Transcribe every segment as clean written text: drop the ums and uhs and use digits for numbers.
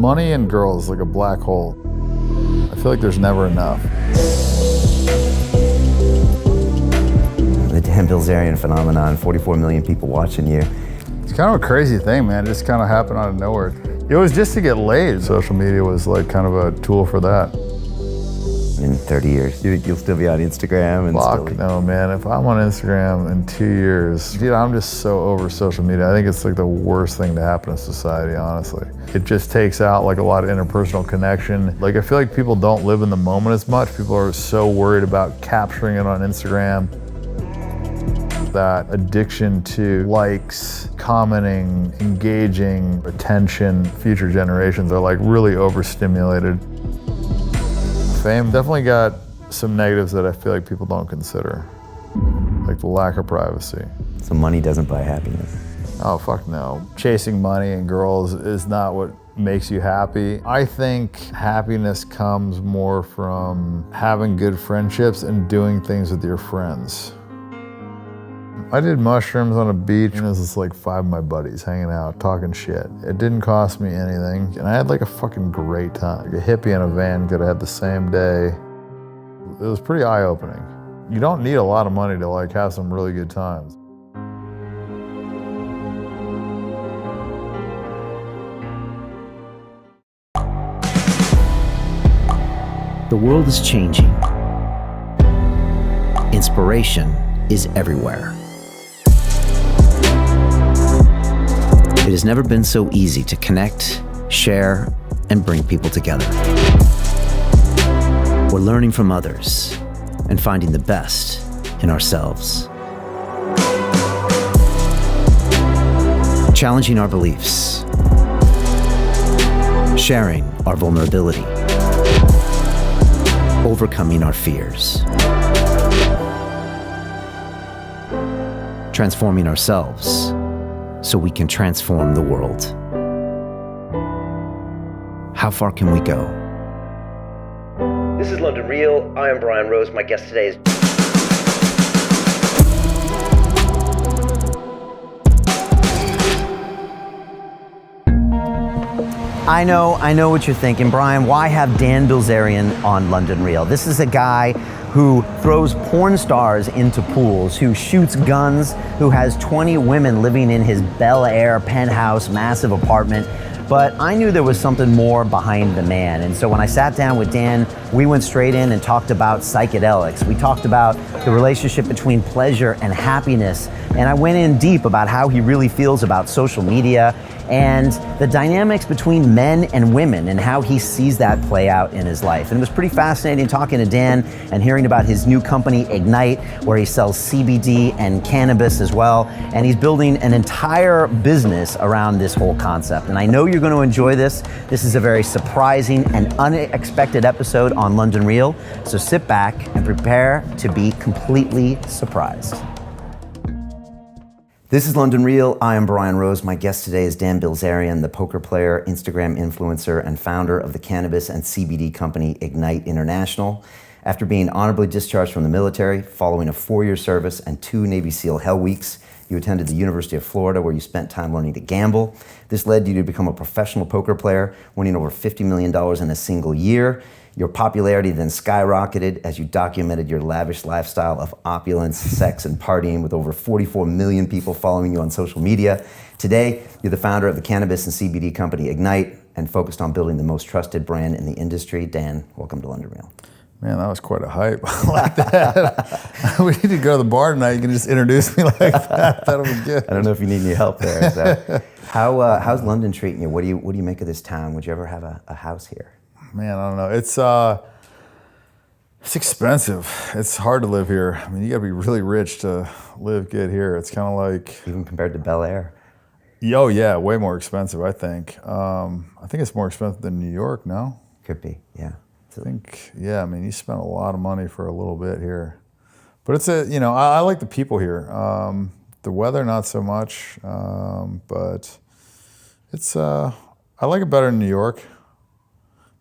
Money and girls is like a black hole. I feel like there's never enough. The Dan Bilzerian phenomenon, 44 million people watching you. It's kind of a crazy thing, man. It just kind of happened out of nowhere. It was just to get laid. Social media was like kind of a tool for that. In 30 years, you'll still be on Instagram and Fuck no, man. If I'm on Instagram in 2 years, dude, I'm just so over social media. I think it's like the worst thing to happen to society, honestly. It just takes out like a lot of interpersonal connection. Like I feel like people don't live in the moment as much. People are so worried about capturing it on Instagram. That addiction to likes, commenting, engaging, attention, future generations are like really overstimulated. Fame definitely got some negatives that I feel like people don't consider, like the lack of privacy. So money doesn't buy happiness? Oh, fuck no. Chasing money and girls is not what makes you happy. I think happiness comes more from having good friendships and doing things with your friends. I did mushrooms on a beach and it was just like 5 of my buddies hanging out, talking shit. It didn't cost me anything and I had like a fucking great time. Like a hippie in a van could have had the same day. It was pretty eye-opening. You don't need a lot of money to like have some really good times. The world is changing. Inspiration is everywhere. It has never been so easy to connect, share, and bring people together. We're learning from others and finding the best in ourselves. Challenging our beliefs, sharing our vulnerability, overcoming our fears, transforming ourselves so we can transform the world. How far can we go? This is London Real. I am Brian Rose. My guest today is... I know what you're thinking, Brian. Why have Dan Bilzerian on London Real? This is a guy who throws porn stars into pools, who shoots guns, who has 20 women living in his Bel Air penthouse, massive apartment. But I knew there was something more behind the man. And so when I sat down with Dan, we went straight in and talked about psychedelics. We talked about the relationship between pleasure and happiness. And I went in deep about how he really feels about social media and the dynamics between men and women and how he sees that play out in his life. And it was pretty fascinating talking to Dan and hearing about his new company, Ignite, where he sells CBD and cannabis as well. And he's building an entire business around this whole concept. And I know you're going to enjoy this. This is a very surprising and unexpected episode on London Real. So sit back and prepare to be completely surprised. This is London Real. I am Brian Rose. My guest today is Dan Bilzerian, the poker player, Instagram influencer, and founder of the cannabis and CBD company Ignite International. After being honorably discharged from the military, following a 4-year service and 2 Navy SEAL Hell Weeks, you attended the University of Florida, where you spent time learning to gamble. This led you to become a professional poker player, winning over $50 million in a single year. Your popularity then skyrocketed as you documented your lavish lifestyle of opulence, sex, and partying with over 44 million people following you on social media. Today, you're the founder of the cannabis and CBD company Ignite and focused on building the most trusted brand in the industry. Dan, welcome to London Real. Man, that was quite a hype. I like that. We need to go to the bar tonight. You can just introduce me like that. That'll be good. I don't know if you need any help there. So. How's London treating you? What do you make of this town? Would you ever have a house here? Man, I don't know. It's expensive. It's hard to live here. I mean, you gotta be really rich to live good here. It's kind of like... Even compared to Bel Air? Oh yeah, way more expensive, I think. I think it's more expensive than New York, no? Could be, yeah. I think, yeah, I mean, you spend a lot of money for a little bit here. But it's I like the people here. The weather, not so much, but it's, I like it better than New York.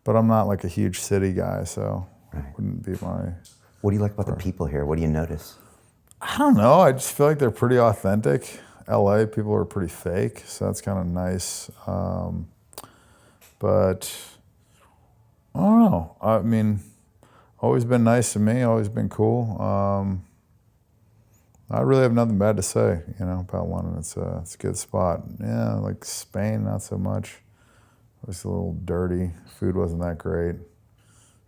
But I'm not like a huge city guy, so it wouldn't be my... What do you like about the people here? What do you notice? I don't know. I just feel like they're pretty authentic. LA people are pretty fake, so that's kind of nice. But I don't know. I mean, always been nice to me, always been cool. I really have nothing bad to say, about London. It's a good spot. Yeah, like Spain, not so much. It was a little dirty. Food wasn't that great.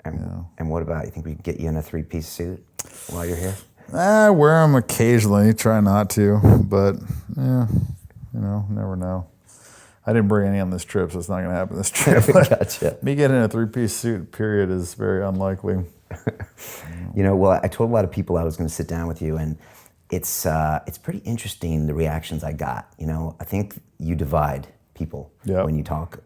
And what about, you think we can get you in a 3-piece suit while you're here? I wear them occasionally, try not to, but yeah, never know. I didn't bring any on this trip, so it's not going to happen this trip. Gotcha. Me getting in a 3-piece suit, period, is very unlikely. Well, I told a lot of people I was going to sit down with you, and it's pretty interesting, the reactions I got. I think you divide people when you talk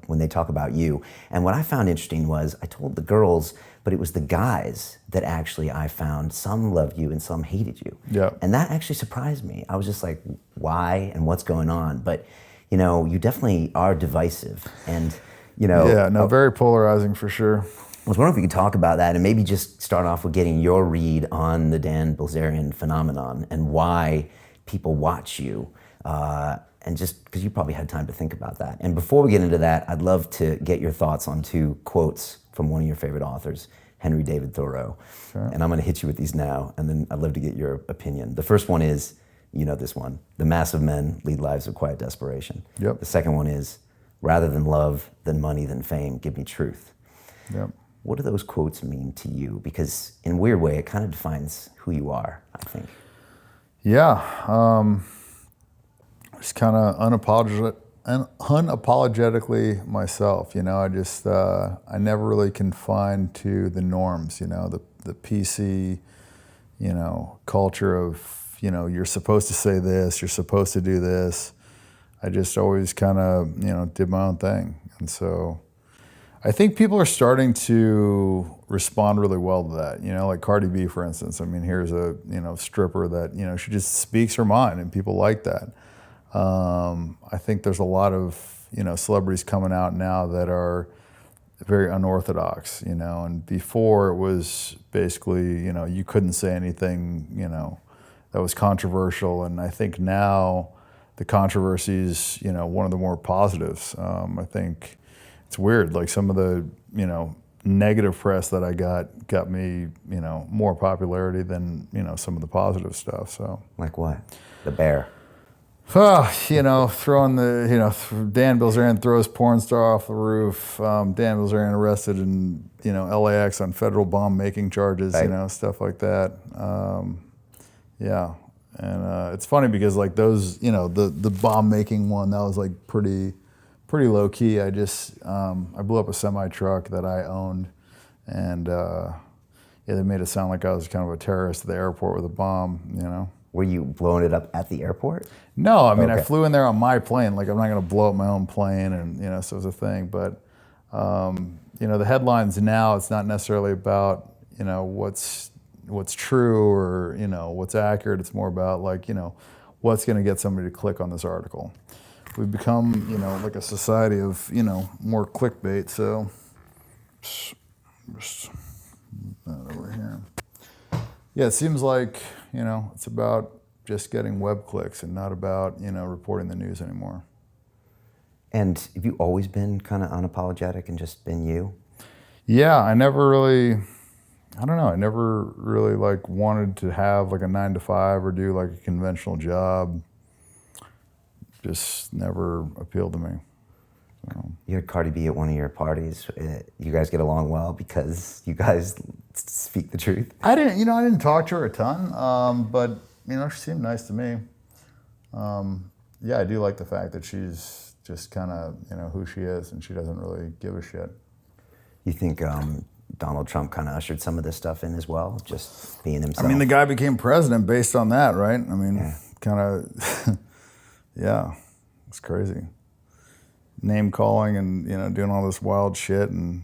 when they talk about you. And what I found interesting was, I told the girls, but it was the guys that actually I found, some loved you and some hated you. Yeah. And that actually surprised me. I was just like, why and what's going on? But you definitely are divisive, and very polarizing for sure. I was wondering if we could talk about that, and maybe just start off with getting your read on the Dan Bilzerian phenomenon and why people watch you. And just because you probably had time to think about that. And before we get into that, I'd love to get your thoughts on 2 quotes from one of your favorite authors, Henry David Thoreau. Sure. And I'm going to hit you with these now, and then I'd love to get your opinion. The first one is, this one: the mass of men lead lives of quiet desperation. Yep. The second one is, rather than love, than money, than fame, give me truth. Yep. What do those quotes mean to you? Because in a weird way, it kind of defines who you are, I think. Yeah. Just kind of unapologetically myself. I never really confined to the norms. The PC, culture of you're supposed to say this, you're supposed to do this. I just always kind of did my own thing, and so I think people are starting to respond really well to that. Like Cardi B, for instance. I mean, here's a stripper that she just speaks her mind, and people like that. I think there's a lot of, celebrities coming out now that are very unorthodox, and before it was basically, you couldn't say anything, that was controversial. And I think now the controversy is, one of the more positives. I think it's weird, like some of the, negative press that I got me, more popularity than, some of the positive stuff, so. Like what? The Bear. Throwing Dan Bilzerian throws porn star off the roof. Dan Bilzerian arrested in, LAX on federal bomb making charges, right. Stuff like that. And it's funny because like those, the bomb making one, that was like pretty low key. I blew up a semi truck that I owned, and they made it sound like I was kind of a terrorist at the airport with a bomb, Were you blowing it up at the airport? No, I mean, okay. I flew in there on my plane. Like, I'm not going to blow up my own plane, and so it's a thing. But the headlines now, it's not necessarily about what's true or what's accurate. It's more about like what's going to get somebody to click on this article. We've become like a society of more clickbait. So just that over here. Yeah, it seems like it's about just getting web clicks and not about reporting the news anymore. And have you always been kind of unapologetic and just been you? Yeah, I never really like wanted to have like a 9-to-5 or do like a conventional job. Just never appealed to me. So. You had Cardi B at one of your parties. You guys get along well because you guys speak the truth? I didn't talk to her a ton, but she seemed nice to me. I do like the fact that she's just kind of who she is, and she doesn't really give a shit. You think Donald Trump kind of ushered some of this stuff in as well, just being himself? I mean, the guy became president based on that, right? I mean, kind of, it's crazy. Name calling and doing all this wild shit and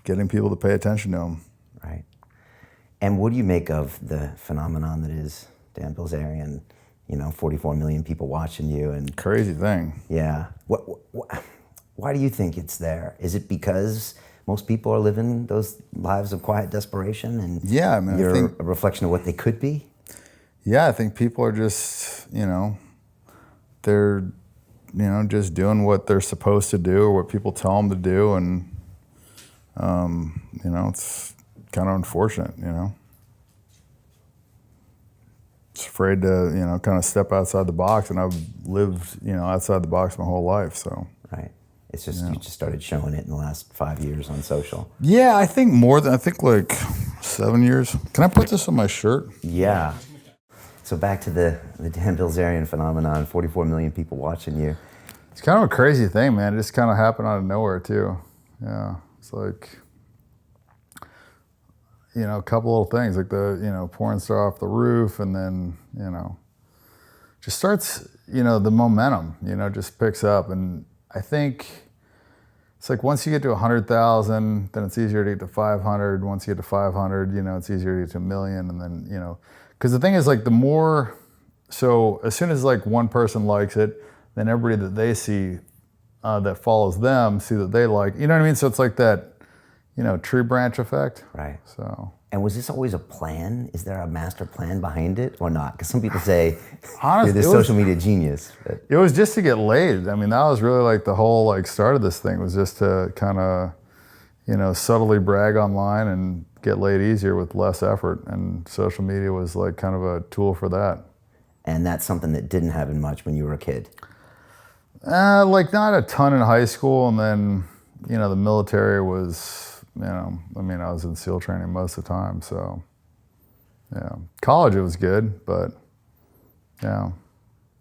getting people to pay attention to him. Right. And what do you make of the phenomenon that is Dan Bilzerian? 44 million people watching you, and crazy thing. Yeah. Why do you think it's there? Is it because most people are living those lives of quiet desperation, and you're a reflection of what they could be? Yeah, I think people are just they're just doing what they're supposed to do or what people tell them to do, and it's kind of unfortunate, Just afraid to, kind of step outside the box, and I've lived, outside the box my whole life, so. Right. It's just, you just started showing it in the last 5 years on social. Yeah, I think like 7 years. Can I put this on my shirt? Yeah. So back to the Dan Bilzerian phenomenon, 44 million people watching you. It's kind of a crazy thing, man. It just kind of happened out of nowhere, too. Yeah, it's like, a couple little things, like the, porn star off the roof, and then, just starts, the momentum, just picks up. And I think it's like once you get to 100,000, then it's easier to get to 500. Once you get to 500, it's easier to get to 1 million. And then, because the thing is, like, so as soon as like one person likes it, then everybody that they see that follows them see that they like, you know what I mean? So it's like that, tree branch effect. Right. So. And was this always a plan? Is there a master plan behind it or not? Because some people say honestly, you're this social media genius. But. It was just to get laid. I mean, that was really like the whole like start of this thing, was just to kind of, subtly brag online and get laid easier with less effort. And social media was like kind of a tool for that. And that's something that didn't happen much when you were a kid? Like not a ton in high school. And then, the military was, I was in SEAL training most of the time, so, yeah. College, it was good, but, yeah.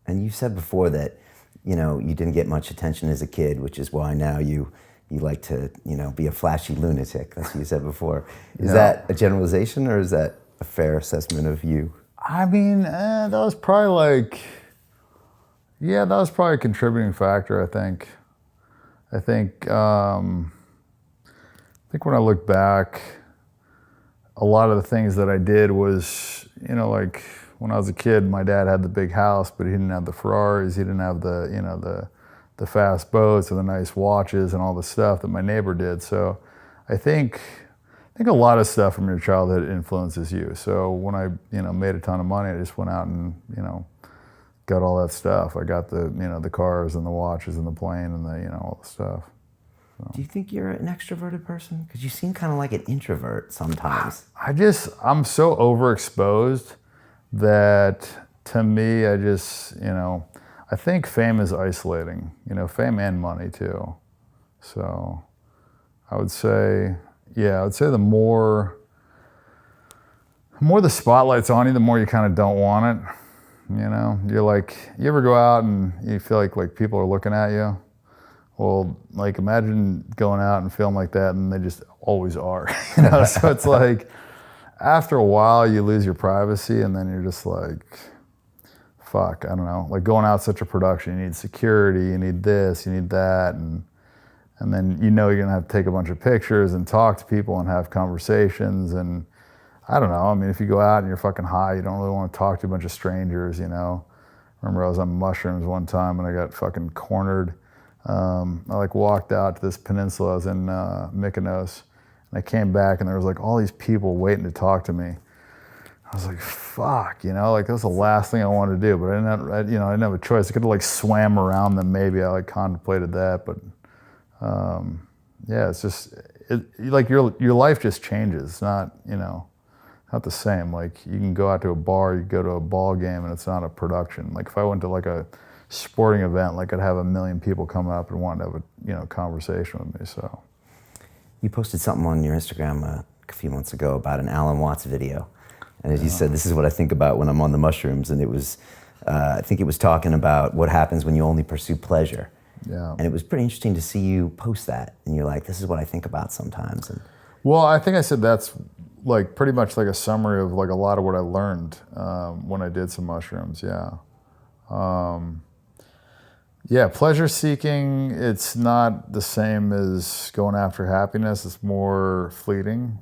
And you said before that, you didn't get much attention as a kid, which is why now you like to, be a flashy lunatic. That's what you said before. Is that a generalization, or is that a fair assessment of you? I mean, that was probably that was probably a contributing factor, I think. I think when I look back, a lot of the things that I did was, like when I was a kid, my dad had the big house, but he didn't have the Ferraris, he didn't have the fast boats or the nice watches and all the stuff that my neighbor did. So I think a lot of stuff from your childhood influences you. So when I, made a ton of money, I just went out and, got all that stuff. I got the cars and the watches and the plane and all the stuff. So. Do you think you're an extroverted person? Because you seem kind of like an introvert sometimes. I'm so overexposed that to me, I think fame is isolating, fame and money too. So I would say the more the spotlight's on you, the more you kind of don't want it. You're like, you ever go out and you feel like people are looking at you? Well, like imagine going out and feeling like that, and they just always are, So it's like, after a while you lose your privacy, and then you're just like, fuck, I don't know. Like going out such a production, you need security, you need this, you need that, and then you're gonna have to take a bunch of pictures and talk to people and have conversations, and I don't know. I mean, if you go out and you're fucking high, you don't really want to talk to a bunch of strangers, Remember I was on mushrooms one time and I got fucking cornered. I walked out to this peninsula. I was in Mykonos, and I came back and there was all these people waiting to talk to me. I was like, fuck, that was the last thing I wanted to do, but I didn't have a choice. I could have swam around them maybe. I contemplated that, but it's just your life just changes. It's not not the same. You can go out to a bar, you go to a ball game, and it's not a production. If I went to a sporting event, I'd have 1 million people come up and want to have a conversation with me. So you posted something on your Instagram a few months ago about an Alan Watts video, and as you said, this is what I think about when I'm on the mushrooms, and it was I think it was talking about what happens when you only pursue pleasure. Yeah. And it was pretty interesting to see you post that, and you're like, this is what I think about sometimes. And well, I think I said that's pretty much a summary of a lot of what I learned when I did some mushrooms. Yeah, pleasure seeking, it's not the same as going after happiness. It's more fleeting.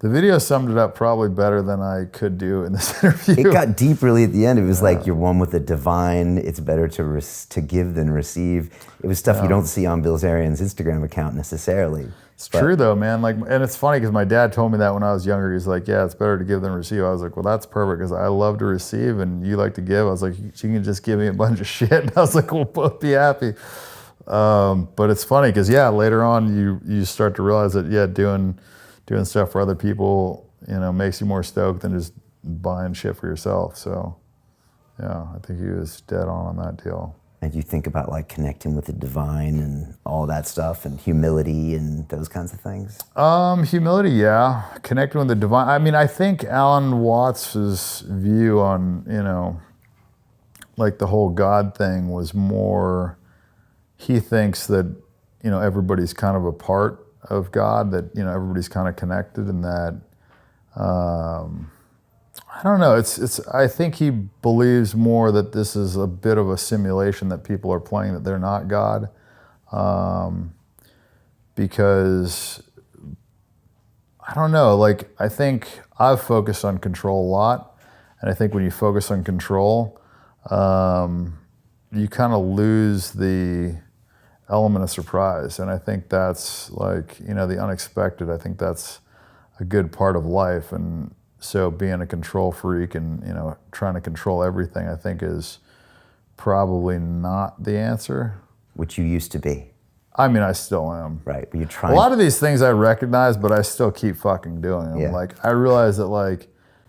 The video summed it up probably better than I could do in this interview. It got deep really at the end. It was like, you're one with the divine. It's better to give than receive. It was stuff you don't see on Bilzerian's Instagram account necessarily. It's true though, man. Like, and it's funny because my dad told me that when I was younger. He's like, yeah, it's better to give than receive. I was like, well, that's perfect because I love to receive and you like to give. I was like, you can just give me a bunch of shit. And I was like, we'll both be happy. But it's funny because later on you start to realize that doing stuff for other people, makes you more stoked than just buying shit for yourself. So I think he was dead on that deal. And you think about like connecting with the divine and all that stuff and humility and those kinds of things? Humility, yeah. Connecting with the divine. I mean, I think Alan Watts's view on, like the whole God thing was more, he thinks that, everybody's kind of a part of God, that, everybody's kind of connected and that, I don't know. I think he believes more that this is a bit of a simulation that people are playing, that they're not God. Because, I don't know, like, I think I've focused on control a lot. And I think when you focus on control, you kind of lose the element of surprise. And I think that's like, the unexpected. I think that's a good part of life. And so being a control freak and, trying to control everything, I think is probably not the answer. Which you used to be. I mean, I still am. Right, but you're trying. A lot of these things I recognize, but I still keep fucking doing them. Yeah. Like, I realize that, like,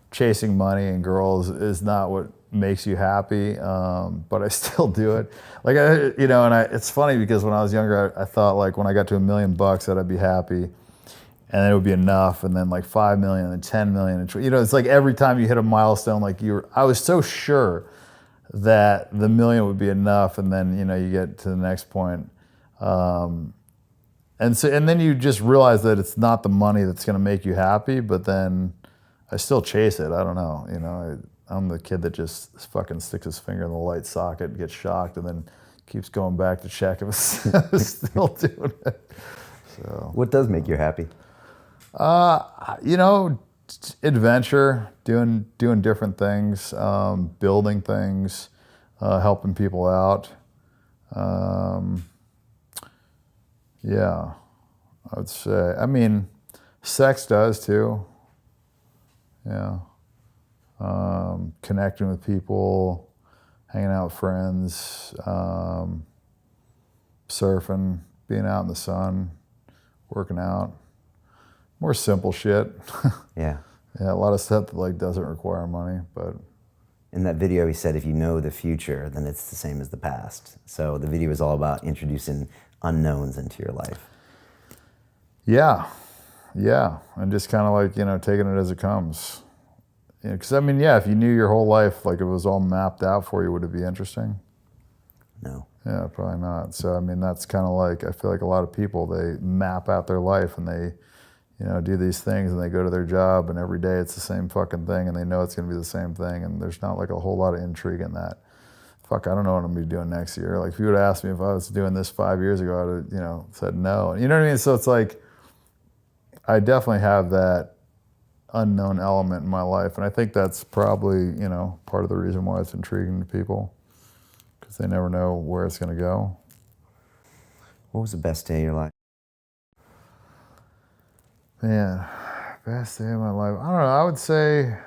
chasing money and girls is not what makes you happy, but I still do it. Like, it's funny because when I was younger, I thought, like, when I got to $1 million that I'd be happy. And then it would be enough, and then like 5 million, and then 10 million, and it's like every time you hit a milestone, like I was so sure that the million would be enough, and then you get to the next point, and then you just realize that it's not the money that's going to make you happy, but then I still chase it. I don't know, I'm the kid that just fucking sticks his finger in the light socket, gets shocked, and then keeps going back to check if it's still doing it. So what does make you happy? Adventure, doing different things, building things, helping people out. I would say. I mean, sex does too. Yeah. Connecting with people, hanging out with friends, surfing, being out in the sun, working out. More simple shit. Yeah. Yeah, a lot of stuff that like doesn't require money, but. In that video, he said, if you know the future, then it's the same as the past. So the video is all about introducing unknowns into your life. Yeah, and just kind of like, taking it as it comes. Because I mean, if you knew your whole life, like it was all mapped out for you, would it be interesting? No. Yeah, probably not. So, I mean, that's kind of like, I feel like a lot of people, they map out their life and they, do these things and they go to their job and every day it's the same fucking thing and they know it's going to be the same thing and there's not like a whole lot of intrigue in that. Fuck, I don't know what I'm going to be doing next year. Like if you would have asked me if I was doing this 5 years ago, I would have, said no. You know what I mean? So it's like, I definitely have that unknown element in my life. And I think that's probably, part of the reason why it's intriguing to people because they never know where it's going to go. What was the best day of your life? Man, best day of my life. I don't know. I would say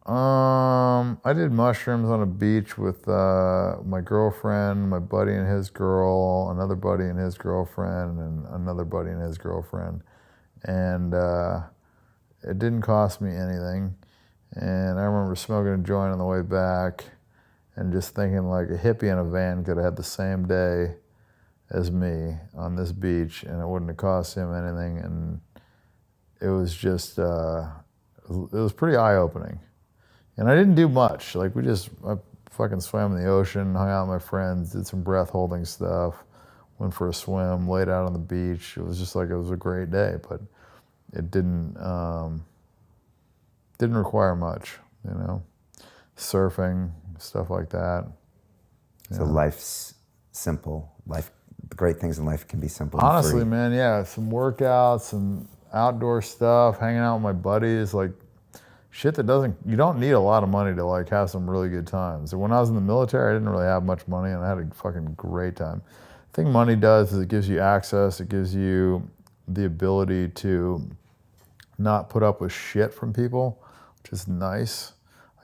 I did mushrooms on a beach with my girlfriend, my buddy and his girl, another buddy and his girlfriend, and another buddy and his girlfriend. And it didn't cost me anything. And I remember smoking a joint on the way back and just thinking like a hippie in a van could have had the same day as me on this beach and it wouldn't have cost him anything. And it was just, it was pretty eye-opening. And I didn't do much. Like I fucking swam in the ocean, hung out with my friends, did some breath holding stuff, went for a swim, laid out on the beach. It was just like, it was a great day, but it didn't require much, surfing, stuff like that. So life's simple. The great things in life can be simple. Honestly, and free. man, yeah, some workouts and outdoor stuff, hanging out with my buddies, like shit that you don't need a lot of money to like have some really good times. And when I was in the military, I didn't really have much money and I had a fucking great time. The thing money does is it gives you access, it gives you the ability to not put up with shit from people, which is nice.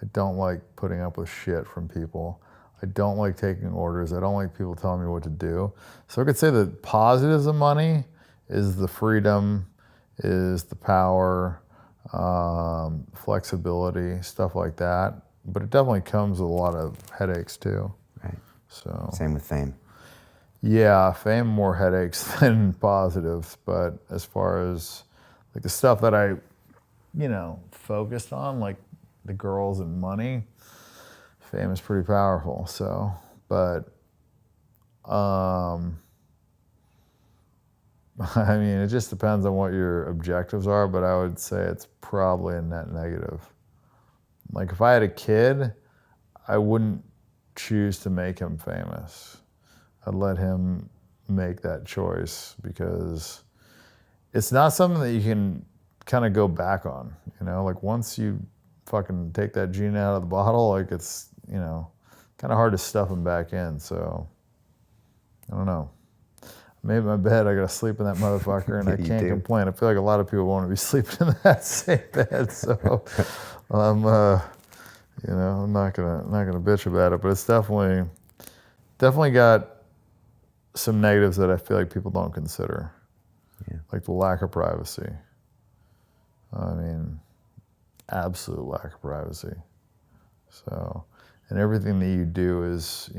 I don't like putting up with shit from people. I don't like taking orders. I don't like people telling me what to do. So I could say that positives of money is the freedom, is the power, flexibility, stuff like that. But it definitely comes with a lot of headaches too. Right. So same with fame. Yeah, fame more headaches than positives. But as far as like the stuff that I, focused on, like the girls and money, fame is pretty powerful. So, but, I mean, it just depends on what your objectives are, but I would say it's probably a net negative. Like if I had a kid, I wouldn't choose to make him famous. I'd let him make that choice because it's not something that you can kind of go back on, like once you fucking take that gene out of the bottle, like it's, kind of hard to stuff him back in. So I don't know. I made my bed, I gotta sleep in that motherfucker and I can't complain. I feel like a lot of people want to be sleeping in that same bed. So I'm not gonna bitch about it, but it's definitely got some negatives that I feel like people don't consider. Yeah. Like the lack of privacy. I mean, absolute lack of privacy. So, and everything that you do is,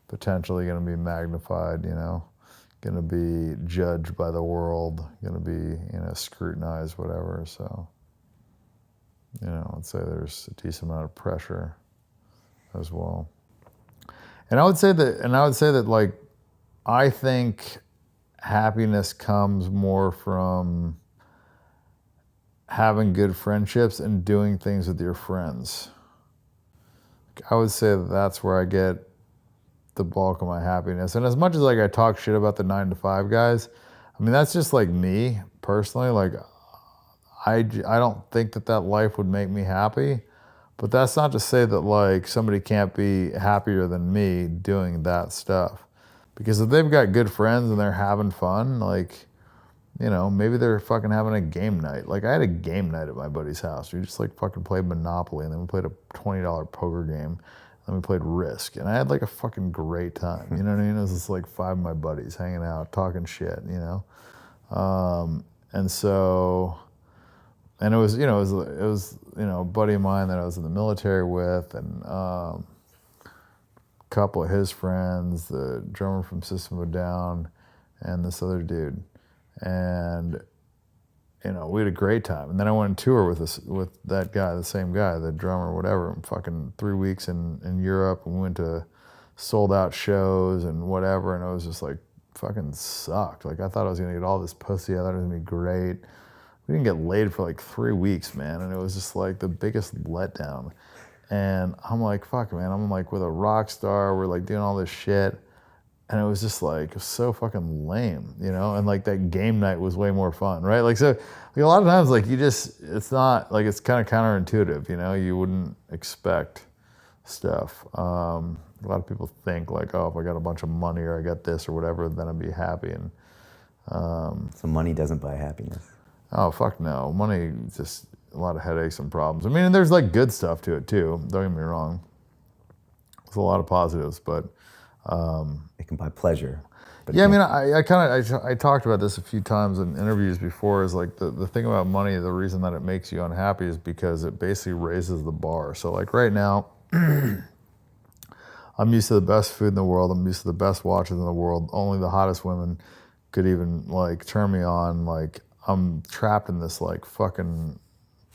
potentially going to be magnified, going to be judged by the world, going to be, scrutinized, whatever. So, I'd say there's a decent amount of pressure as well. And I would say that like, I think happiness comes more from having good friendships and doing things with your friends. I would say that that's where I get the bulk of my happiness. And as much as like I talk shit about the 9-to-5 guys, I mean, that's just like me personally. Like I don't think that life would make me happy, but that's not to say that like somebody can't be happier than me doing that stuff. Because if they've got good friends and they're having fun, like, maybe they're fucking having a game night. Like I had a game night at my buddy's house. We just like fucking played Monopoly and then we played a $20 poker game. And then we played Risk. And I had like a fucking great time. You know what I mean? It was just like 5 of my buddies hanging out, talking shit, And so, and it was, a buddy of mine that I was in the military with and a couple of his friends, the drummer from System of a Down and this other dude. And, we had a great time. And then I went on tour with that guy, the same guy, the drummer, whatever, fucking 3 weeks in Europe, and we went to sold out shows and whatever. And it was just like, fucking sucked. Like I thought I was gonna get all this pussy. I thought it was gonna be great. We didn't get laid for like 3 weeks, man. And it was just like the biggest letdown. And I'm like, fuck, man. I'm like with a rock star. We're like doing all this shit. And it was just like, it was so fucking lame, And like that game night was way more fun, right? Like, so like a lot of times, like it's not, like it's kind of counterintuitive, You wouldn't expect stuff. A lot of people think like, oh, if I got a bunch of money or I got this or whatever, then I'd be happy. And so money doesn't buy happiness. Oh, fuck no. Money, just a lot of headaches and problems. I mean, and there's like good stuff to it too. Don't get me wrong. There's a lot of positives, but it can buy pleasure. Yeah, I mean, I talked about this a few times in interviews before. Is like the thing about money. The reason that it makes you unhappy is because it basically raises the bar. So like right now, I'm used to the best food in the world. I'm used to the best watches in the world. Only the hottest women could even like turn me on. Like I'm trapped in this like fucking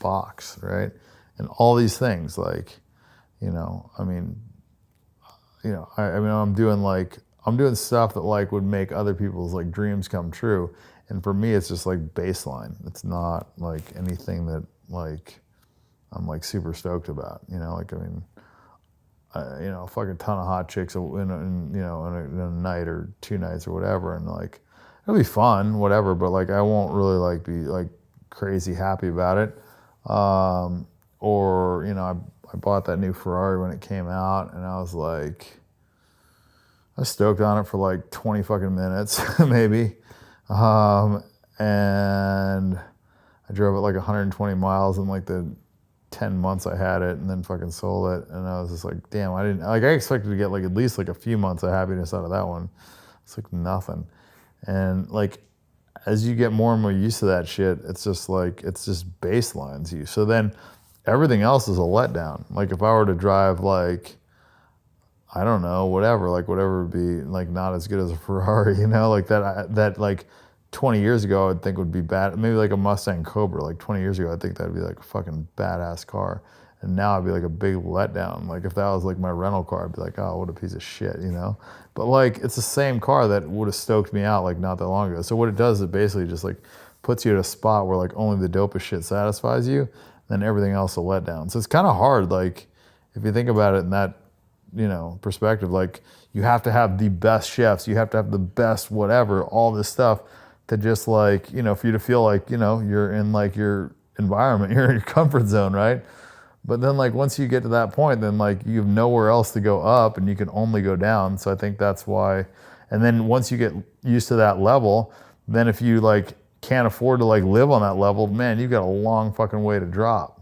box, right? And all these things, like, I'm doing stuff that like would make other people's like dreams come true. And for me, it's just like baseline. It's not like anything that like I'm like super stoked about, a fucking ton of hot chicks in a night or 2 nights or whatever. And like, it'll be fun, whatever, but like I won't really like be like crazy happy about it. Or, you know, I bought that new Ferrari when it came out, and I was stoked on it for like 20 fucking minutes, maybe. And I drove it like 120 miles in like the 10 months I had it, and then fucking sold it. And I was just like, damn, I expected to get like at least like a few months of happiness out of that one. It's like nothing. And like, as you get more and more used to that shit, it's just baselines you. So then everything else is a letdown. Like if I were to drive like, I don't know, whatever would be like not as good as a Ferrari, you know, like that like 20 years ago I would think would be bad. Maybe like a Mustang Cobra, like 20 years ago, I think that'd be like a fucking badass car. And now I'd be like a big letdown. Like if that was like my rental car, I'd be like, oh, what a piece of shit, you know? But like, it's the same car that would have stoked me out like not that long ago. So what it does is it basically just like puts you at a spot where like only the dopest shit satisfies you, then everything else will let down. So it's kind of hard, like if you think about it in that, you know, perspective, like you have to have the best chefs, you have to have the best whatever, all this stuff to just like, you know, for you to feel like, you know, you're in like your environment, you're in your comfort zone, right? But then like once you get to that point, then like you have nowhere else to go up and you can only go down. So I think that's why. And then once you get used to that level, then if you like can't afford to like live on that level, man, you've got a long fucking way to drop.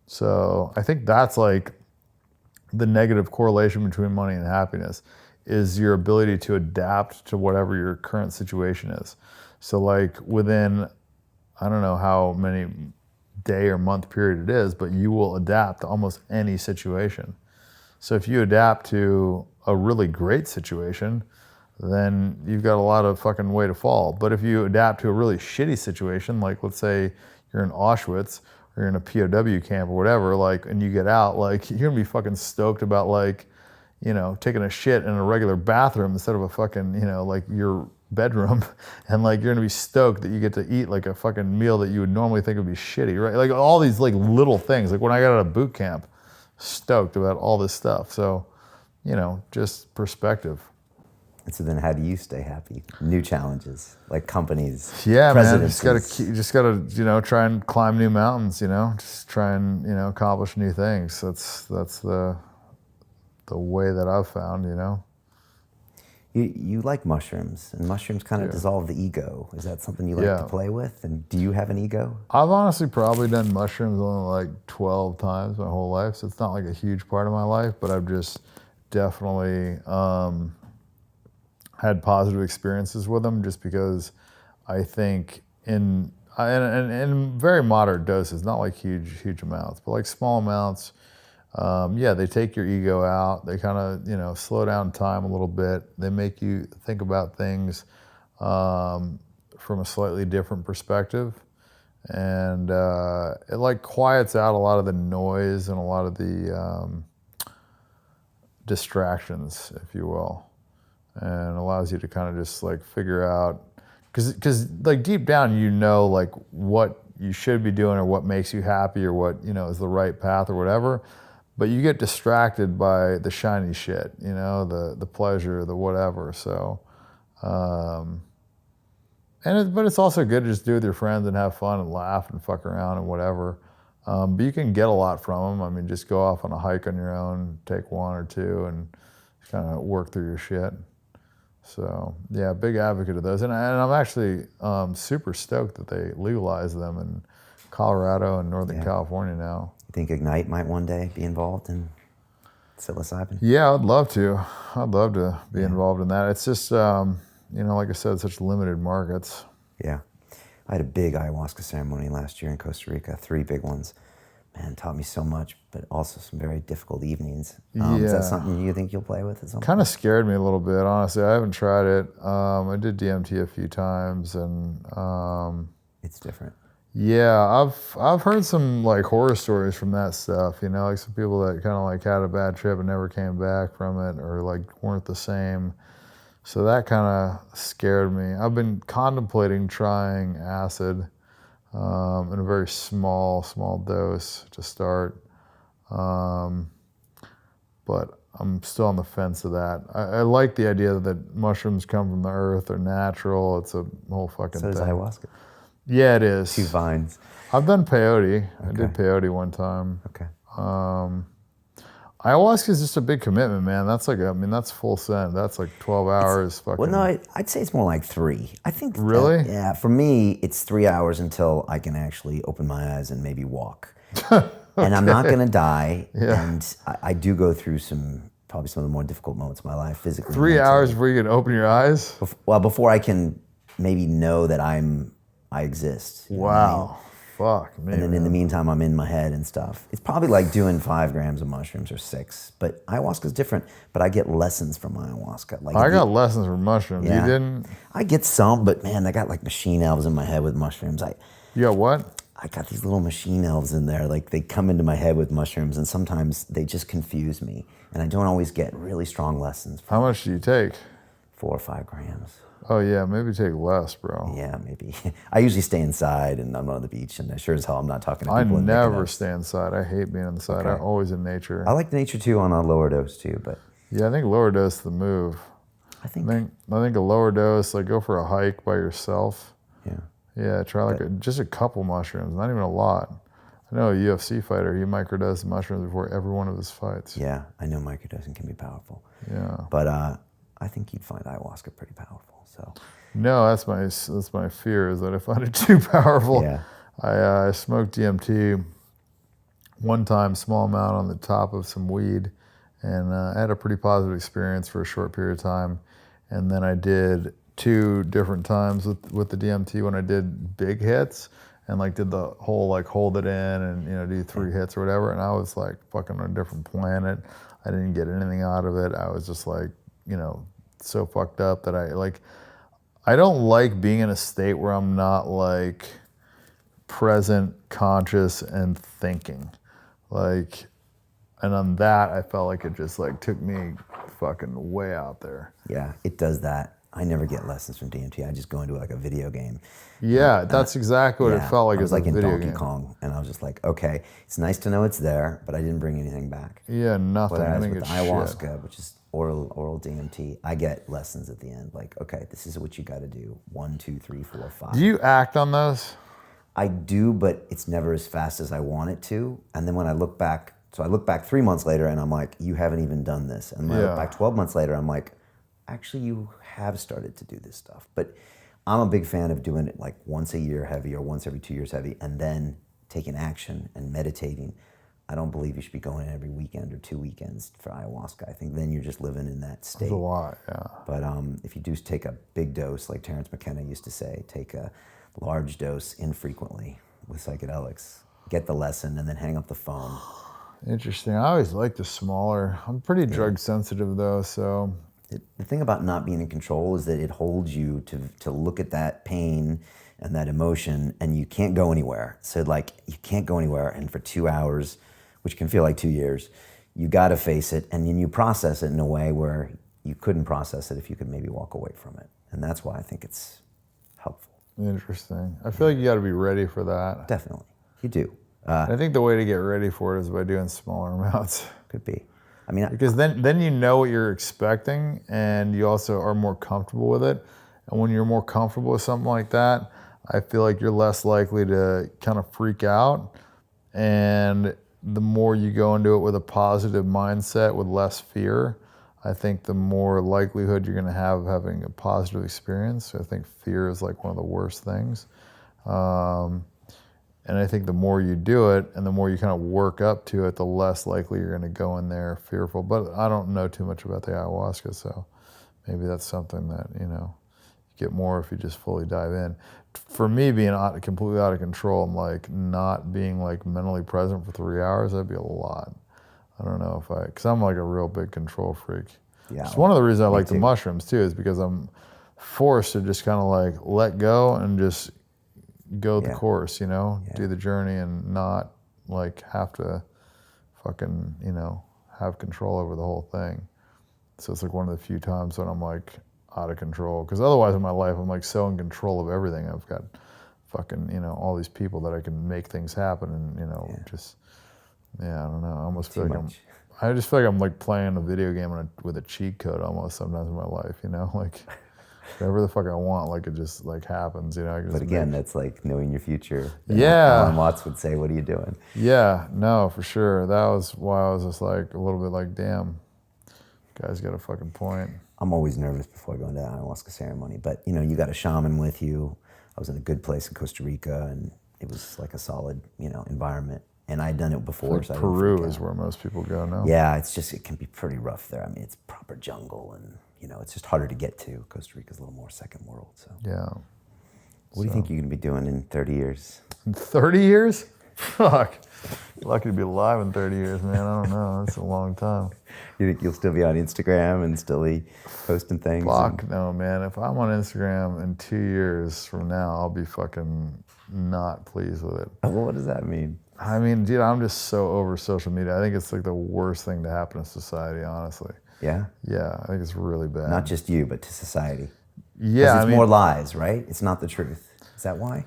So I think that's like the negative correlation between money and happiness is your ability to adapt to whatever your current situation is. So like within, I don't know how many day or month period it is, but you will adapt to almost any situation. So if you adapt to a really great situation, then you've got a lot of fucking way to fall. But if you adapt to a really shitty situation, like let's say you're in Auschwitz or you're in a POW camp or whatever, like, and you get out, like you're gonna be fucking stoked about like, you know, taking a shit in a regular bathroom instead of a fucking, you know, like your bedroom, and like you're gonna be stoked that you get to eat like a fucking meal that you would normally think would be shitty, right? Like all these like little things. Like when I got out of boot camp, stoked about all this stuff. So, you know, just perspective. And so then how do you stay happy? New challenges, like companies. Yeah, man, just gotta, you know, try and climb new mountains, you know, just try and, you know, accomplish new things. That's the way that I've found, you know. You like mushrooms, and mushrooms kind of dissolve the ego. Is that something you like to play with? And do you have an ego? I've honestly probably done mushrooms only like 12 times my whole life, so it's not like a huge part of my life, but I've just definitely had positive experiences with them just because I think in very moderate doses, not like huge amounts, but like small amounts, they take your ego out. They kind of, you know, slow down time a little bit. They make you think about things from a slightly different perspective. And it like quiets out a lot of the noise and a lot of the distractions, if you will, and allows you to kind of just like figure out, because like deep down, you know, like what you should be doing or what makes you happy or what, you know, is the right path or whatever. But you get distracted by the shiny shit, you know, the pleasure, the whatever. So, but it's also good to just do it with your friends and have fun and laugh and fuck around and whatever. But you can get a lot from them. I mean, just go off on a hike on your own, take one or two, and kind of work through your shit. So, yeah, big advocate of those. And I'm actually super stoked that they legalize them in Colorado and Northern California now. You think Ignite might one day be involved in psilocybin? Yeah, I'd love to. I'd love to be involved in that. It's just, you know, like I said, such limited markets. Yeah. I had a big ayahuasca ceremony last year in Costa Rica, 3 big ones. Man, it taught me so much, but also some very difficult evenings. Is that something you think you'll play with at some point? Kind of scared me a little bit, honestly. I haven't tried it. I did DMT a few times, and it's different. Yeah, I've heard some like horror stories from that stuff, you know, like some people that kind of like had a bad trip and never came back from it, or like weren't the same. So that kind of scared me. I've been contemplating trying acid in a very small dose to start. But I'm still on the fence of that. I like the idea that mushrooms come from the earth, they're natural. It's a whole fucking So thing. does ayahuasca. Yeah, it is. 2 vines. I've done peyote. I Okay. did peyote one time. Okay. Ayahuasca is just a big commitment, man. That's like, that's full send. That's like 12 hours. Fucking. Well, no, I'd say it's more like 3. I think. Really? Yeah. For me, it's 3 hours until I can actually open my eyes and maybe walk. And I'm not gonna die. Yeah. And I do go through probably some of the more difficult moments of my life physically. 3 hours before you can open your eyes? Before I can maybe know that I exist. You know what I mean? Wow. Fuck me. And then in the meantime, I'm in my head and stuff. It's probably like doing 5 grams of mushrooms or 6. But ayahuasca's different. But I get lessons from ayahuasca. Like I got lessons from mushrooms. Yeah. You didn't? I get some, but man, I got like machine elves in my head with mushrooms. You got what? I got these little machine elves in there. Like they come into my head with mushrooms, and sometimes they just confuse me. And I don't always get really strong lessons. How much do you take? 4 or 5 grams. Oh yeah, maybe take less, bro. Yeah, maybe. I usually stay inside, and I'm on the beach, and sure as hell I'm not talking to I people. never stay inside. I hate being inside. Okay. I'm always in nature. I like nature too on a lower dose too, but Yeah, I think lower dose is the move. I think I think a lower dose, like go for a hike by yourself. yeah. Yeah, try like just a couple mushrooms, not even a lot. I know a UFC fighter, he microdosed mushrooms before every one of his fights. Yeah, I know microdosing can be powerful. Yeah. But I think you'd find ayahuasca pretty powerful. So No, that's my fear, is that I find it too powerful. yeah. I smoked DMT one time, small amount on the top of some weed, and I had a pretty positive experience for a short period of time. And then I did 2 different times with the DMT when I did big hits, and like did the whole like hold it in and do 3 hits or whatever. And I was like fucking on a different planet. I didn't get anything out of it. I was just like so fucked up that I don't like being in a state where I'm not like present, conscious, and thinking. Like, and on that, I felt like it just like took me fucking way out there. Yeah, it does that. I never get lessons from DMT. I just go into like a video game. Yeah, that's exactly what it felt like. I was as like a in video Donkey game. Kong, and I was just like, okay, it's nice to know it's there, but I didn't bring anything back. Yeah, nothing. I Whereas think with it's ayahuasca, shit. which is oral DMT, I get lessons at the end. Like, okay, this is what you got to do. 1, 2, 3, 4, 5. Do you act on those? I do, but it's never as fast as I want it to. And then when I look back, so I look back 3 months later, and I'm like, you haven't even done this. And when I look back 12 months later, I'm like, actually, you have started to do this stuff. But I'm a big fan of doing it like once a year heavy or once every 2 years heavy, and then taking action and meditating. I don't believe you should be going in every weekend or 2 weekends for ayahuasca. I think then you're just living in that state. That's a lot, yeah. But if you do take a big dose, like Terrence McKenna used to say, take a large dose infrequently with psychedelics, get the lesson, and then hang up the phone. Interesting. I always like the smaller. I'm pretty drug sensitive though, so. The thing about not being in control is that it holds you to look at that pain and that emotion, and you can't go anywhere. So like, you can't go anywhere, and for 2 hours, which can feel like 2 years, you gotta face it, and then you process it in a way where you couldn't process it if you could maybe walk away from it. And that's why I think it's helpful. Interesting. I feel like you gotta be ready for that. Definitely, you do. I think the way to get ready for it is by doing smaller amounts. Could be. I mean, Because then you know what you're expecting, and you also are more comfortable with it. And when you're more comfortable with something like that, I feel like you're less likely to kind of freak out. And the more you go into it with a positive mindset, with less fear, I think the more likelihood you're going to have of having a positive experience. So I think fear is like one of the worst things. And I think the more you do it and the more you kind of work up to it, the less likely you're going to go in there fearful. But I don't know too much about the ayahuasca, so maybe that's something that, you get more if you just fully dive in. For me, being completely out of control and like not being like mentally present for 3 hours, that'd be a lot. I don't know because I'm like a real big control freak. Yeah. It's one of the reasons I like the mushrooms too, is because I'm forced to just kind of like let go and just go the course, do the journey and not like have to fucking, have control over the whole thing. So it's like one of the few times when I'm like out of control. Because otherwise in my life, I'm like so in control of everything. I've got fucking, all these people that I can make things happen and, I don't know. I almost feel like I just feel like I'm like playing a video game with a cheat code almost sometimes in my life, you know, like whatever the fuck I want, like it just like happens, you know. I can But just again, that's like knowing your future. Yeah. Alan Watts would say, what are you doing? Yeah, no, for sure. That was why I was just like a little bit like, damn, guy's got a fucking point. I'm always nervous before going to an ayahuasca ceremony, but you know, you got a shaman with you. I was in a good place in Costa Rica, and it was like a solid, you know, environment. And I'd done it before. Like so Peru is where most people go now. Yeah, it can be pretty rough there. I mean, it's proper jungle, and you know, it's just harder to get to. Costa Rica's a little more second world. So yeah. What do you think you're gonna be doing in 30 years? In 30 years? Fuck. Lucky to be alive in 30 years, man. I don't know. That's a long time. You think you'll still be on Instagram and still be posting things? Fuck no, man. If I'm on Instagram in 2 years from now, I'll be fucking not pleased with it. Well, what does that mean? I mean, dude, I'm just so over social media. I think it's like the worst thing to happen in society, honestly. Yeah? Yeah, I think it's really bad. Not just you, but to society. Yeah, it's more lies, right? It's not the truth. Is that why?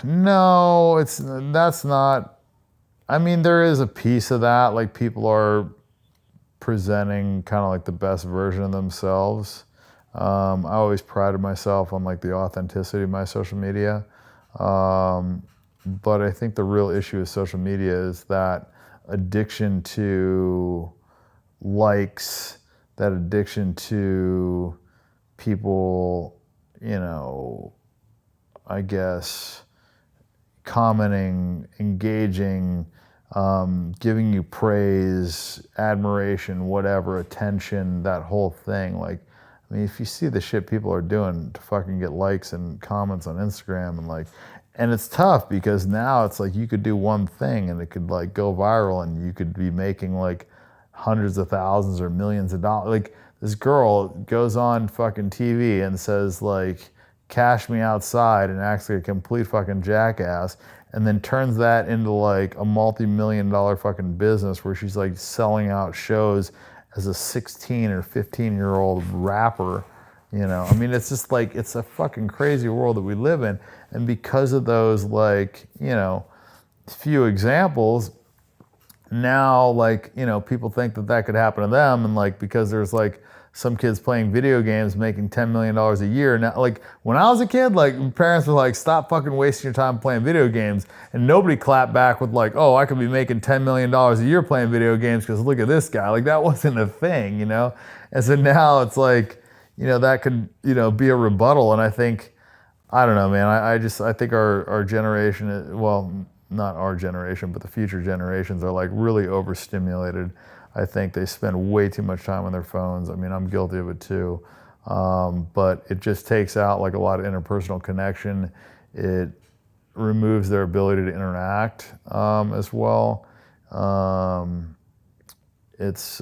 No, that's not. I mean, there is a piece of that. Like people are presenting kind of like the best version of themselves. I always prided myself on like the authenticity of my social media. But I think the real issue with social media is that addiction to likes, that addiction to people, you know, I guess, commenting, engaging, giving you praise, admiration, whatever, attention, that whole thing. Like, I mean, if you see the shit people are doing to fucking get likes and comments on Instagram and like, and it's tough because now it's like you could do one thing and it could like go viral and you could be making like hundreds of thousands or millions of dollars. Like this girl goes on fucking TV and says like, cash me outside, and acts like a complete fucking jackass, and then turns that into like a multi-million-dollar fucking business where she's like selling out shows as a 16 or 15-year-old rapper. You know, I mean, it's just like, it's a fucking crazy world that we live in. And because of those, like, you know, few examples, now, like, you know, people think that that could happen to them. And like, because there's like some kids playing video games making $10 million a year. Now, like, when I was a kid, like, parents were like, stop fucking wasting your time playing video games. And nobody clapped back with like, oh, I could be making $10 million a year playing video games because look at this guy. Like, that wasn't a thing, you know? And so now it's like, you know, that could, you know, be a rebuttal. And I think, I don't know, man, I think our generation, well, not our generation, but the future generations are like really overstimulated. I think they spend way too much time on their phones. I mean, I'm guilty of it too. But it just takes out like a lot of interpersonal connection. It removes their ability to interact as well. It's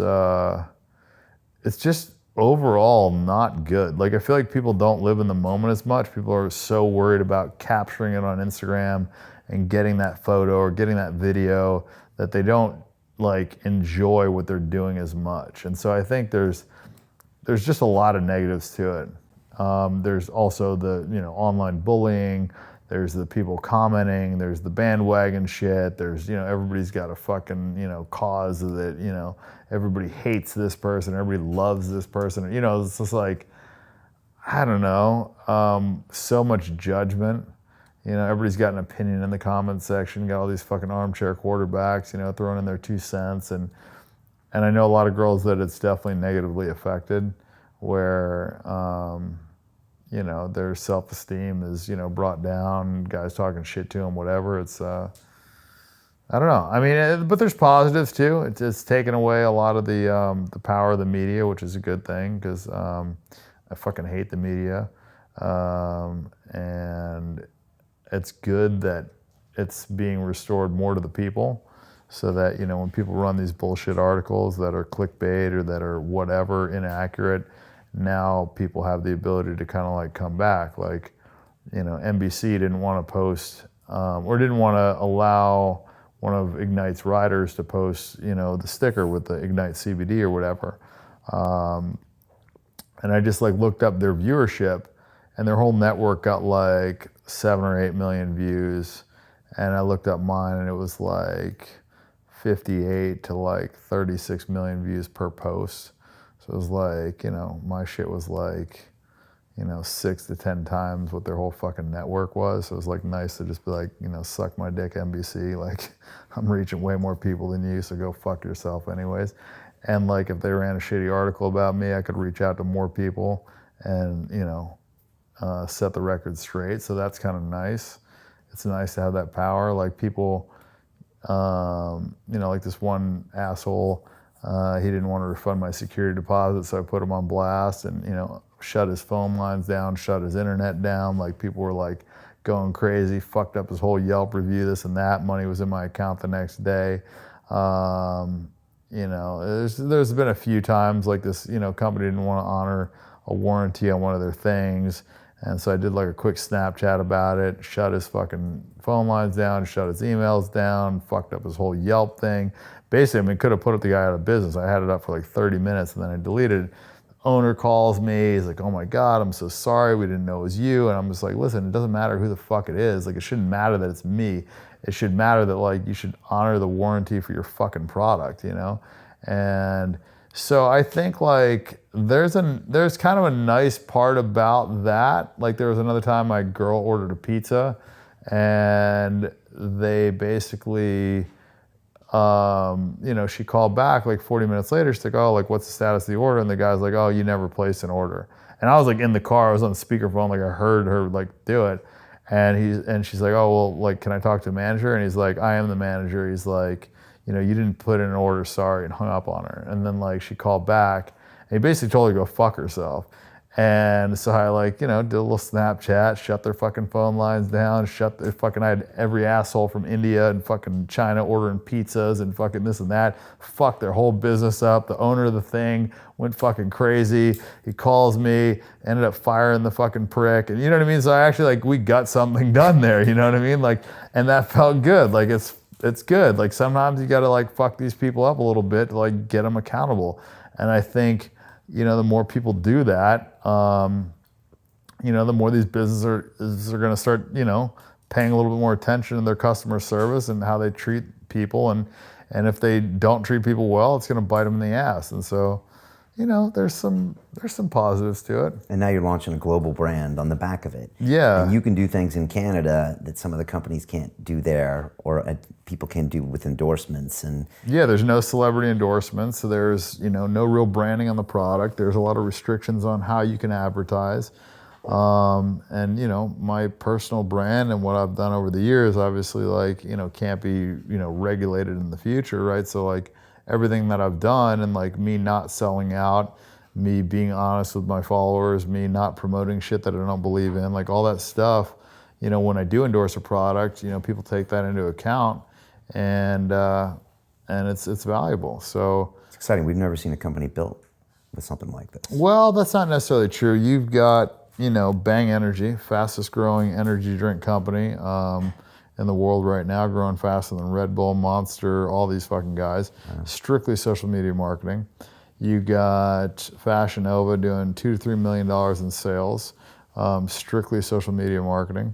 just overall not good. Like, I feel like people don't live in the moment as much. People are so worried about capturing it on Instagram and getting that photo or getting that video that they don't like enjoy what they're doing as much. And so I think there's just a lot of negatives to it. There's also the, you know, online bullying. There's the people commenting. There's the bandwagon shit. There's, you know, everybody's got a fucking, you know, cause that, you know, everybody hates this person. Everybody loves this person. You know, it's just like, I don't know, so much judgment. You know, everybody's got an opinion in the comment section. Got all these fucking armchair quarterbacks, you know, throwing in their 2 cents. And I know a lot of girls that it's definitely negatively affected, where, you know, their self-esteem is, you know, brought down, guys talking shit to them, whatever. It's, I don't know. I mean, but there's positives too. It's taken away a lot of the power of the media, which is a good thing, because I fucking hate the media. And it's good that it's being restored more to the people, so that, you know, when people run these bullshit articles that are clickbait or that are whatever, inaccurate, now people have the ability to kind of like come back. Like, you know, NBC didn't want to post or didn't want to allow one of Ignite's writers to post, you know, the sticker with the Ignite CBD or whatever. And I just like looked up their viewership, and their whole network got like 7 or 8 million views. And I looked up mine, and it was like 58 to like 36 million views per post. So it was like, you know, my shit was like, you know, 6 to 10 times what their whole fucking network was. So it was like nice to just be like, you know, suck my dick, NBC. Like, I'm reaching way more people than you, so go fuck yourself anyways. And like, if they ran a shitty article about me, I could reach out to more people and, you know, set the record straight. So that's kind of nice. It's nice to have that power. Like people, you know, like this one asshole, he didn't want to refund my security deposit, so I put him on blast and, you know, shut his phone lines down, shut his internet down. Like people were like going crazy, fucked up his whole Yelp review, this and that. Money was in my account the next day. You know, there's been a few times like this, you know, company didn't want to honor a warranty on one of their things. And so I did like a quick Snapchat about it, shut his fucking phone lines down, shut his emails down, fucked up his whole Yelp thing. Basically, I mean, could have put the guy out of business. I had it up for like 30 minutes and then I deleted it. Owner calls me, he's like, oh my God, I'm so sorry, we didn't know it was you. And I'm just like, listen, it doesn't matter who the fuck it is. Like, it shouldn't matter that it's me. It should matter that like you should honor the warranty for your fucking product, you know? And so I think like there's kind of a nice part about that. Like there was another time my girl ordered a pizza and they basically, you know, she called back like 40 minutes later. She's like, oh, like what's the status of the order? And the guy's like, oh, you never placed an order. And I was like in the car, I was on the speakerphone, like I heard her like do it. And she's like, oh, well, like, can I talk to the manager? And he's like, I am the manager. He's like, you know, you didn't put in an order, sorry, and hung up on her. And then like she called back and he basically told her to go fuck herself. And so I like, you know, did a little Snapchat, shut their fucking phone lines down, I had every asshole from India and fucking China ordering pizzas and fucking this and that, fucked their whole business up. The owner of the thing went fucking crazy. He calls me, ended up firing the fucking prick. And you know what I mean? So I actually like, we got something done there, you know what I mean? Like, and that felt good. Like it's good. Like sometimes you gotta like fuck these people up a little bit to like get them accountable. And I think, you know, the more people do that, you know, the more these businesses are going to start, you know, paying a little bit more attention to their customer service and how they treat people. And if they don't treat people well, it's going to bite them in the ass. And so, you know, there's some positives to it. And now you're launching a global brand on the back of it. Yeah. And you can do things in Canada that some of the companies can't do there, or people can do with endorsements. And yeah, there's no celebrity endorsements, so there's, you know, no real branding on the product. There's a lot of restrictions on how you can advertise. And you know, my personal brand and what I've done over the years, obviously, like, you know, can't be, you know, regulated in the future, right? So like everything that I've done and like me not selling out, me being honest with my followers, me not promoting shit that I don't believe in, like all that stuff, you know, when I do endorse a product, you know, people take that into account and it's valuable. So it's exciting. We've never seen a company built with something like this. Well, that's not necessarily true. You've got, you know, Bang Energy, fastest growing energy drink company in the world right now, growing faster than Red Bull, Monster, all these fucking guys. Strictly social media marketing. You got Fashion Nova doing $2 to $3 million in sales, strictly social media marketing.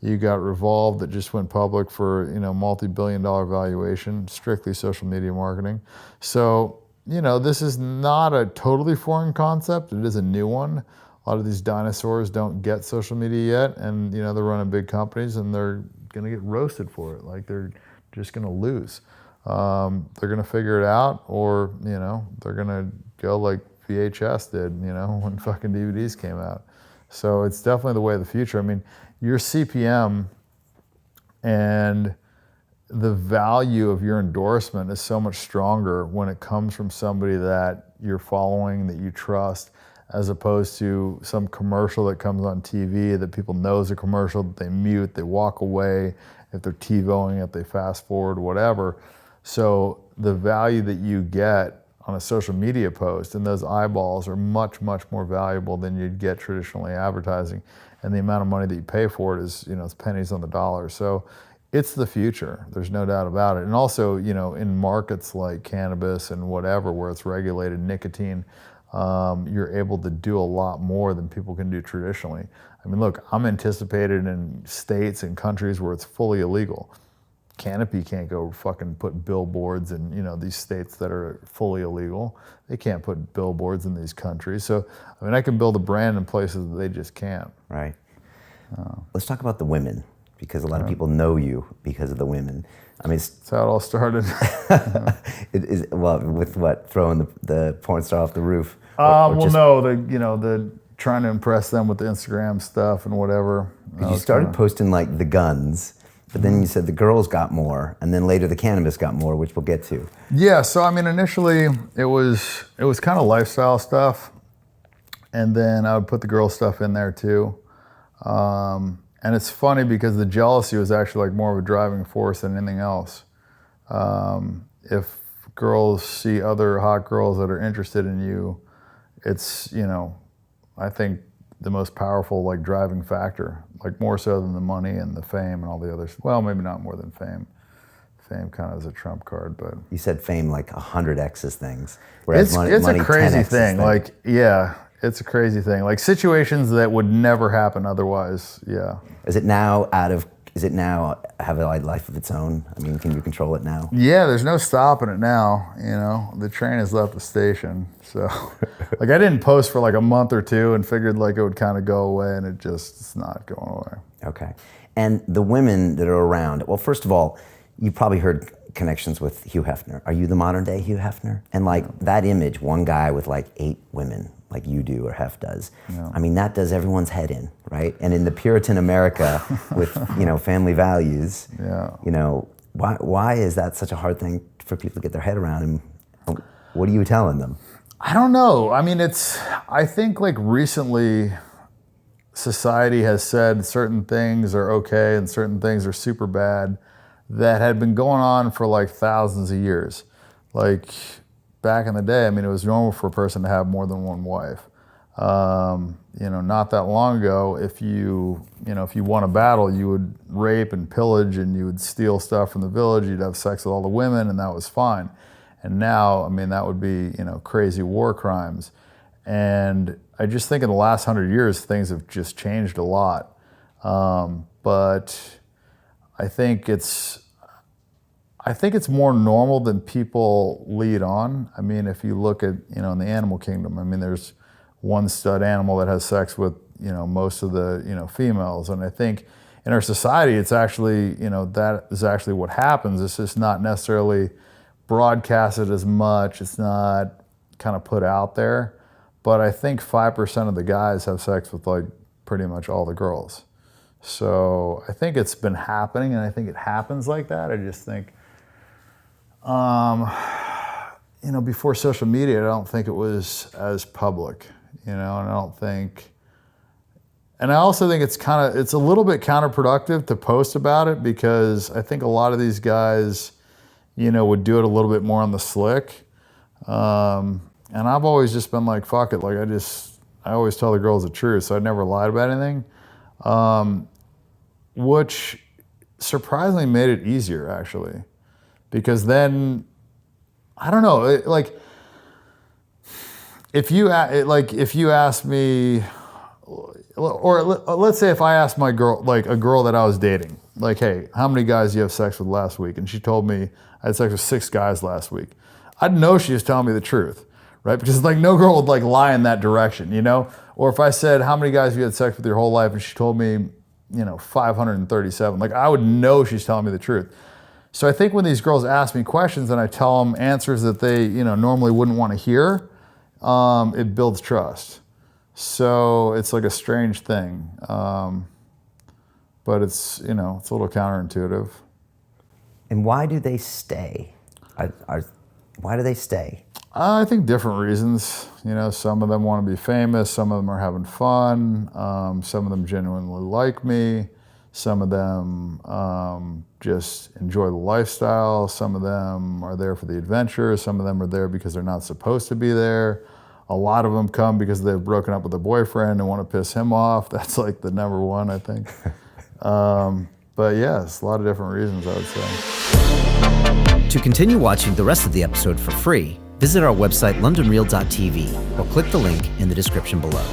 You got Revolve that just went public for, you know, multi-billion-dollar valuation, strictly social media marketing. So, you know, this is not a totally foreign concept. It is a new one. A lot of these dinosaurs don't get social media yet, and you know, they're running big companies and they're gonna get roasted for it. Like they're just gonna lose. They're gonna figure it out, or you know, they're gonna go like VHS did, you know, when fucking DVDs came out. So it's definitely the way of the future. I mean, your CPM and the value of your endorsement is so much stronger when it comes from somebody that you're following, that you trust, as opposed to some commercial that comes on TV that people know is a commercial, that they mute, they walk away. If they're TiVoing it, they fast forward, whatever. So the value that you get on a social media post and those eyeballs are much, much more valuable than you'd get traditionally advertising. And the amount of money that you pay for it is, you know, it's pennies on the dollar. So it's the future, there's no doubt about it. And also, you know, in markets like cannabis and whatever, where it's regulated, nicotine, you're able to do a lot more than people can do traditionally. I mean, look, I'm anticipated in states and countries where it's fully illegal. Canopy can't go fucking put billboards in, you know, these states that are fully illegal. They can't put billboards in these countries. So, I mean, I can build a brand in places that they just can't. Right. Let's talk about the women, because a lot of people know you because of the women. I mean, that's how it all started. It is, well, with what, throwing the porn star off the roof? The trying to impress them with the Instagram stuff and whatever. You started posting like the guns, but then you said the girls got more, and then later the cannabis got more, which we'll get to. Yeah, so I mean, initially it was kind of lifestyle stuff, and then I would put the girl stuff in there too. And it's funny because the jealousy was actually like more of a driving force than anything else. If girls see other hot girls that are interested in you, it's, you know, I think the most powerful like driving factor, like more so than the money and the fame and all the others. Well, maybe not more than fame. Fame kind of is a trump card, but you said fame like 100x's things, whereas it's money a crazy 10x's thing. Like, yeah, it's a crazy thing. Like situations that would never happen otherwise. Yeah. Is it now have a life of its own? I mean, can you control it now? Yeah, there's no stopping it now. You know, the train has left the station. So, like, I didn't post for like a month or two and figured like it would kind of go away, and it's not going away. Okay. And the women that are around, well, first of all, you probably heard connections with Hugh Hefner. Are you the modern day Hugh Hefner? And like that image, one guy with like 8 women, like you do or Hef does. Yeah. I mean, that does everyone's head in, right? And in the Puritan America with, you know, family values, you know, why is that such a hard thing for people to get their head around? And what are you telling them? I don't know. I mean, I think like recently society has said certain things are okay and certain things are super bad that had been going on for like thousands of years. Like back in the day, I mean, it was normal for a person to have more than one wife. You know, not that long ago, if you won a battle, you would rape and pillage and you would steal stuff from the village, you'd have sex with all the women, and that was fine. And now, I mean, that would be, you know, crazy war crimes. And I just think in the last 100 years, things have just changed a lot. But I think it's more normal than people lead on. I mean, if you look at, you know, in the animal kingdom, I mean, there's one stud animal that has sex with, you know, most of the, you know, females. And I think in our society, it's actually, you know, that is actually what happens. It's just not necessarily broadcasted as much. It's not kind of put out there. But I think 5% of the guys have sex with like pretty much all the girls. So I think it's been happening, and I think it happens like that. I just think, you know, before social media, I don't think it was as public, you know, and I also think it's a little bit counterproductive to post about it, because I think a lot of these guys, you know, would do it a little bit more on the slick. And I've always just been like, fuck it. Like, I always tell the girls the truth, so I never lied about anything. Which surprisingly made it easier, actually. Because then, I don't know, if you ask me, or let's say if I asked my girl, like a girl that I was dating, like, hey, how many guys do you have sex with last week? And she told me I had sex with 6 guys last week. I'd know she was telling me the truth, right? Because like no girl would like lie in that direction, you know? Or if I said, how many guys have you had sex with your whole life? And she told me, you know, 537. Like, I would know she's telling me the truth. So I think when these girls ask me questions and I tell them answers that they, you know, normally wouldn't want to hear, it builds trust. So it's like a strange thing. But it's, you know, it's a little counterintuitive. And why do they stay? Why do they stay? I think different reasons. You know, some of them want to be famous. Some of them are having fun. Some of them genuinely like me. Some of them just enjoy the lifestyle. Some of them are there for the adventure. Some of them are there because they're not supposed to be there. A lot of them come because they've broken up with a boyfriend and want to piss him off. That's like the number one, I think. But yes, a lot of different reasons, I would say. To continue watching the rest of the episode for free, visit our website londonreal.tv or click the link in the description below.